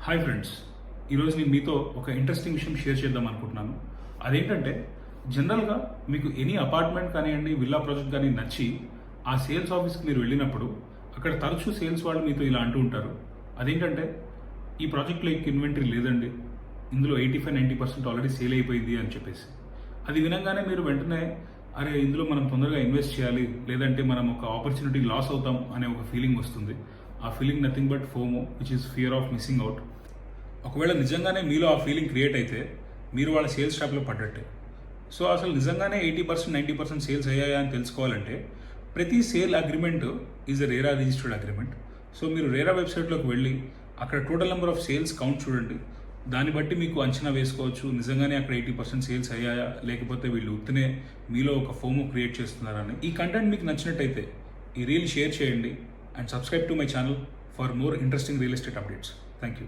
Hi friends, ఈరోజు నేను మీతో ఒక ఇంట్రెస్టింగ్ విషయం షేర్ చేద్దాం అనుకుంటున్నాను. అదేంటంటే జనరల్గా మీకు ఎనీ అపార్ట్మెంట్ కానివ్వండి, విల్లా ప్రాజెక్ట్ కానీ నచ్చి ఆ సేల్స్ ఆఫీస్కి మీరు వెళ్ళినప్పుడు అక్కడ తరచూ సేల్స్ వాళ్ళు మీతో ఇలా అంటూ ఉంటారు. అదేంటంటే ఈ ప్రాజెక్ట్లో ఇన్వెంటరీ లేదండి, ఇందులో 85-90% ఆల్రెడీ సేల్ అయిపోయింది అని చెప్పేసి. అది వినంగానే మీరు వెంటనే అరే ఇందులో మనం తొందరగా ఇన్వెస్ట్ చేయాలి, లేదంటే మనం ఒక ఆపర్చునిటీ లాస్ అవుతాం అనే ఒక ఫీలింగ్ వస్తుంది. ఆ feeling nothing but FOMO, which is fear of missing out. ఒకవేళ నిజంగానే మీలో ఆ ఫీలింగ్ క్రియేట్ అయితే మీరు వాళ్ళ సేల్స్ ట్రాప్లో పడ్డట్టే. సో అసలు నిజంగానే 80%-90% సేల్స్ అయ్యాయా అని తెలుసుకోవాలంటే ప్రతి sale agreement is a RERA registered agreement. So మీరు రేరా వెబ్సైట్లోకి వెళ్ళి అక్కడ total number of sales count చూడండి. దాన్ని బట్టి మీకు అంచనా వేసుకోవచ్చు నిజంగానే అక్కడ 80% సేల్స్ అయ్యాయా, లేకపోతే వీళ్ళు ఉత్తనే మీలో ఒక ఫోమో క్రియేట్ చేస్తున్నారని. ఈ కంటెంట్ మీకు నచ్చినట్టయితే ఈ రీల్ షేర్ చేయండి and subscribe to my channel for more interesting real estate updates. Thank you.